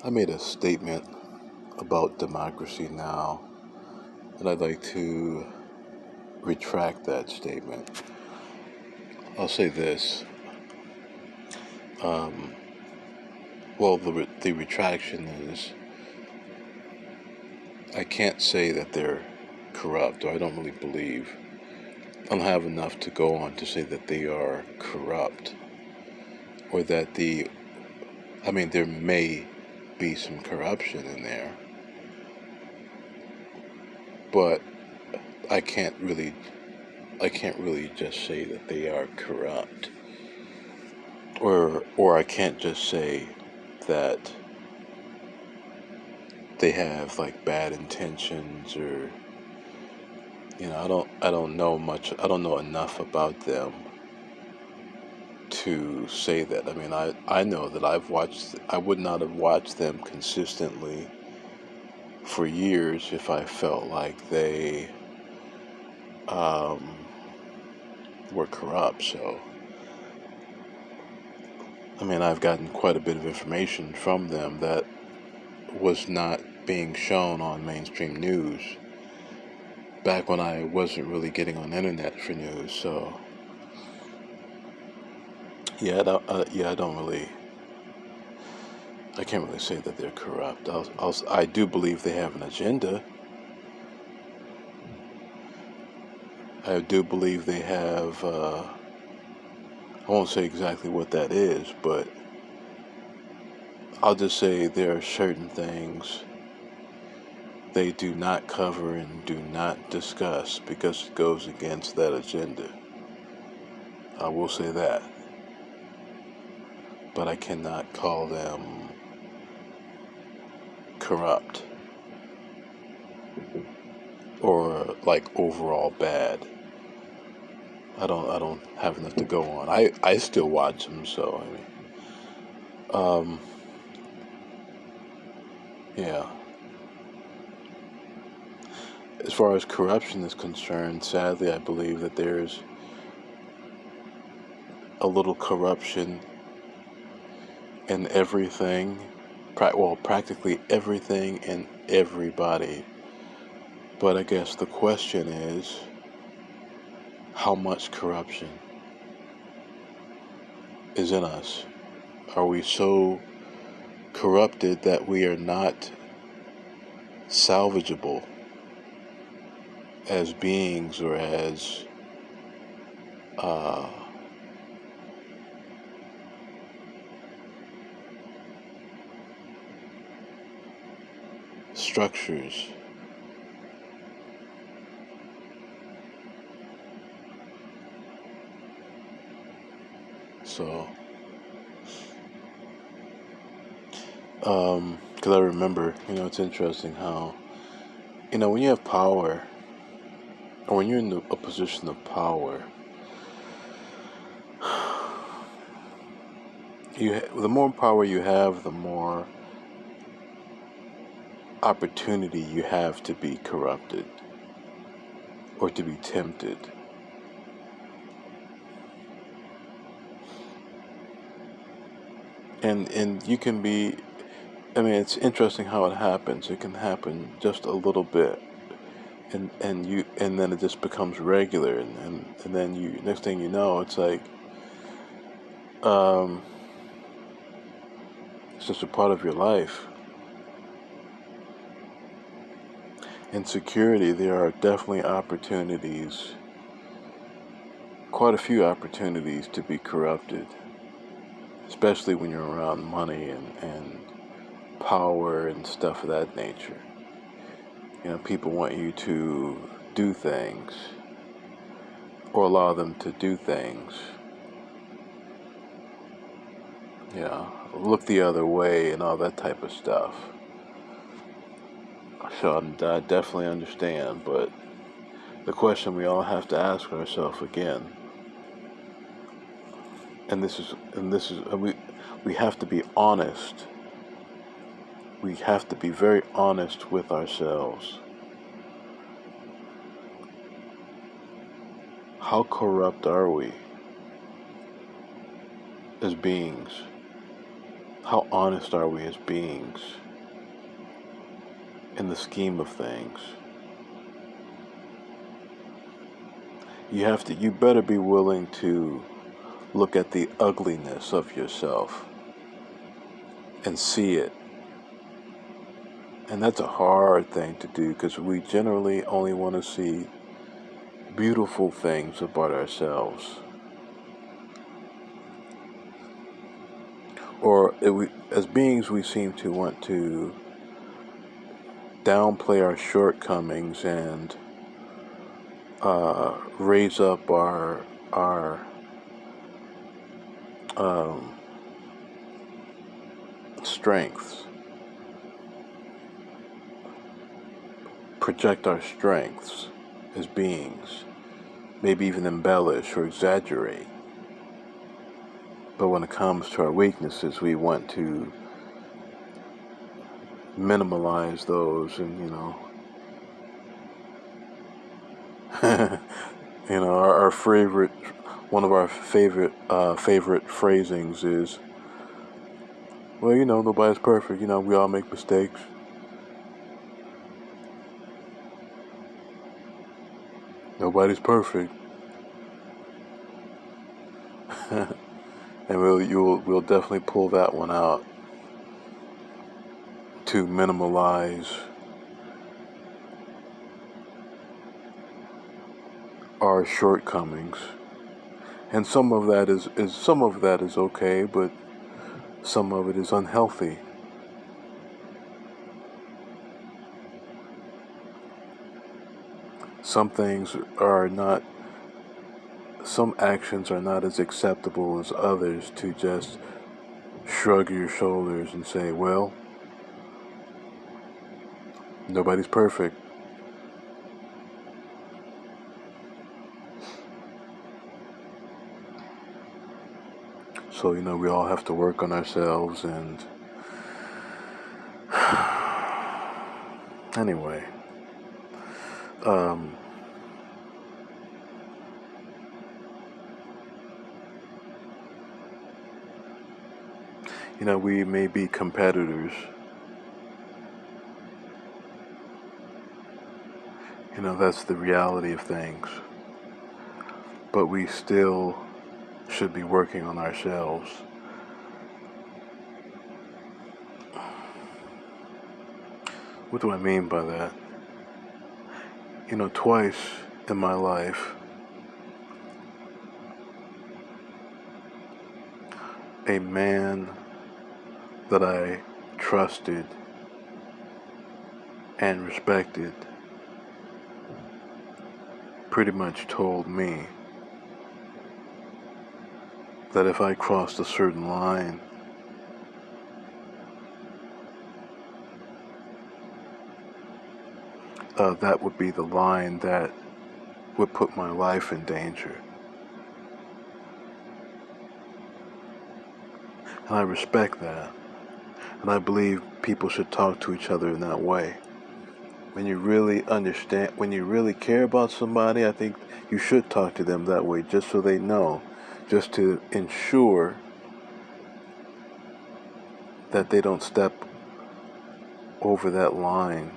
I made a statement about democracy now, and I'd like to retract that statement. I'll say this. Um, the retraction is I can't say that they're corrupt, or I don't really believe. I don't have enough to go on to say that they are corrupt, or that there may be some corruption in there, but I can't really just say that they are corrupt, or I can't just say that they have like bad intentions, or I don't know much. I don't know enough about them to say that. I know that I would not have watched them consistently for years if I felt like they um, were corrupt. So I've gotten quite a bit of information from them that was not being shown on mainstream news back when I wasn't really getting on the internet for news. So I can't really say that they're corrupt. I do believe they have an agenda. I do believe they have, I won't say exactly what that is, but I'll just say there are certain things they do not cover and do not discuss because it goes against that agenda. I will say that. But I cannot call them corrupt or like overall bad. I don't have enough to go on. I still watch them, so um yeah. As far as corruption is concerned, sadly I believe that there's a little corruption in everything, practically everything and everybody. But I guess the question is, how much corruption is in us? Are we so corrupted that we are not salvageable as beings, or as structures? So, because I remember, it's interesting how, when you have power, or when you're in a position of power, the more power you have, the more opportunity you have to be corrupted or to be tempted. And you can be, it's interesting how it happens. It can happen just a little bit, and then it just becomes regular, and then next thing you know, it's like it's just a part of your life. In security, there are definitely opportunities, quite a few opportunities to be corrupted, especially when you're around money and power and stuff of that nature. People want you to do things, or allow them to do things. Look the other way and all that type of stuff. So I definitely understand, but the question we all have to ask ourselves again, and we have to be honest. We have to be very honest with ourselves. How corrupt are we as beings? How honest are we as beings in the scheme of things? You better be willing to look at the ugliness of yourself and see it. And that's a hard thing to do because we generally only want to see beautiful things about ourselves. Or as beings, we seem to want to downplay our shortcomings and raise up our um, strengths, project our strengths as beings, maybe even embellish or exaggerate. But when it comes to our weaknesses, we want to minimalize those, and our favorite, one of our favorite phrasings is, well, nobody's perfect. We all make mistakes. Nobody's perfect. And we'll definitely pull that one out to minimalize our shortcomings. And some of that is okay, but some of it is unhealthy. Some actions are not as acceptable as others to just shrug your shoulders and say, well, nobody's perfect. So, we all have to work on ourselves, and anyway, we may be competitors. That's the reality of things. But we still should be working on ourselves. What do I mean by that? Twice in my life, a man that I trusted and respected pretty much told me that if I crossed a certain line, that would be the line that would put my life in danger. And I respect that. And I believe people should talk to each other in that way. When you really understand, when you really care about somebody, I think you should talk to them that way, just so they know, just to ensure that they don't step over that line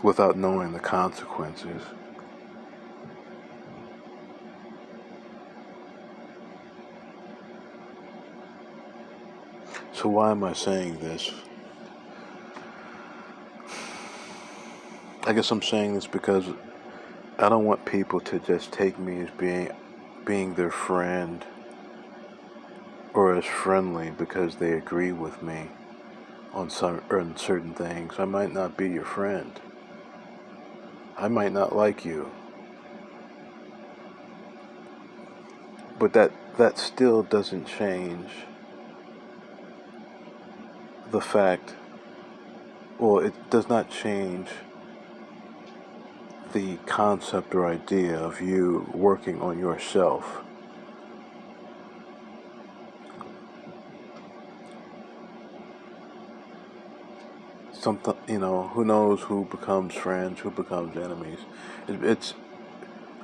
without knowing the consequences. So why am I saying this? I guess I'm saying this because I don't want people to just take me as being their friend or as friendly because they agree with me on certain things. I might not be your friend. I might not like you. But that still doesn't change the fact, well, it does not change the concept or idea of you working on yourself. Who knows who becomes friends, who becomes enemies.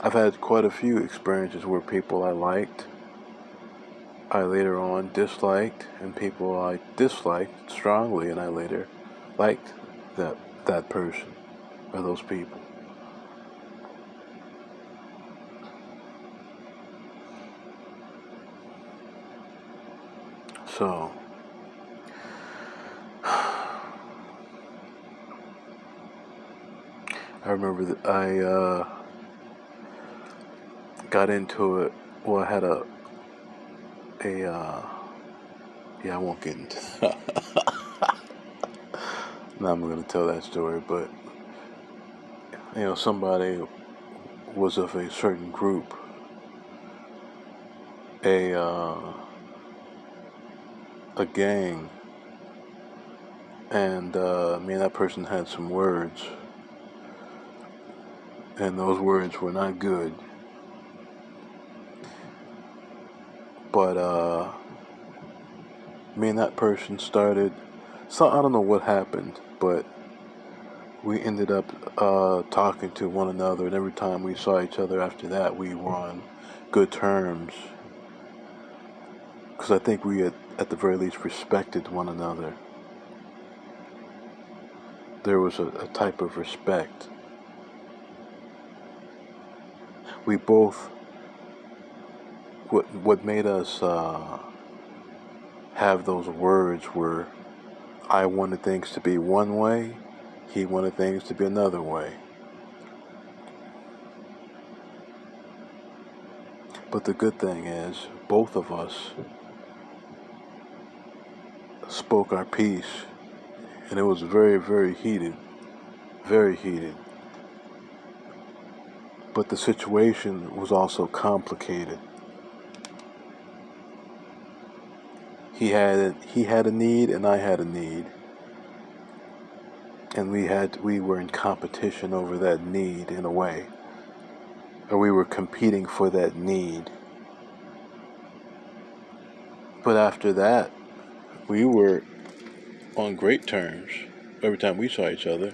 I've had quite a few experiences where people I liked I later on disliked, and people I disliked strongly, and I later liked that person or those people. So I remember that I got into it. Well, I had a yeah, I won't get into that. Now I'm going to tell that story, but somebody was of a certain group, a a gang, and me and that person had some words, and those words were not good. But me and that person started. So I don't know what happened, but we ended up talking to one another, and every time we saw each other after that, we were on good terms. Because I think we had, at the very least, respected one another. There was a type of respect. We both, what made us have those words were, I wanted things to be one way, he wanted things to be another way. But the good thing is, both of us spoke our piece, and it was very, very heated. Very heated. But the situation was also complicated. He had a need, and I had a need. And we were in competition over that need, in a way. Or we were competing for that need. But after that, we were on great terms every time we saw each other.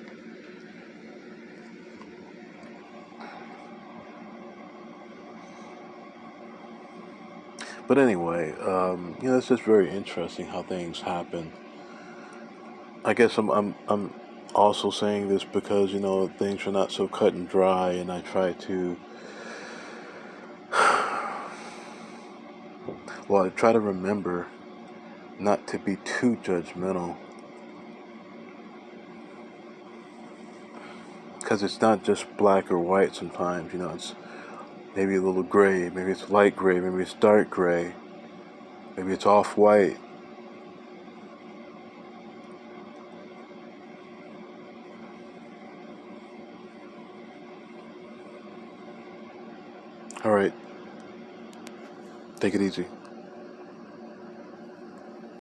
But anyway, it's just very interesting how things happen. I guess I'm also saying this because things are not so cut and dry, and I try to I try to remember not to be too judgmental, because it's not just black or white. Sometimes it's maybe a little gray, maybe it's light gray, maybe it's dark gray, maybe it's off-white. All right, take it easy.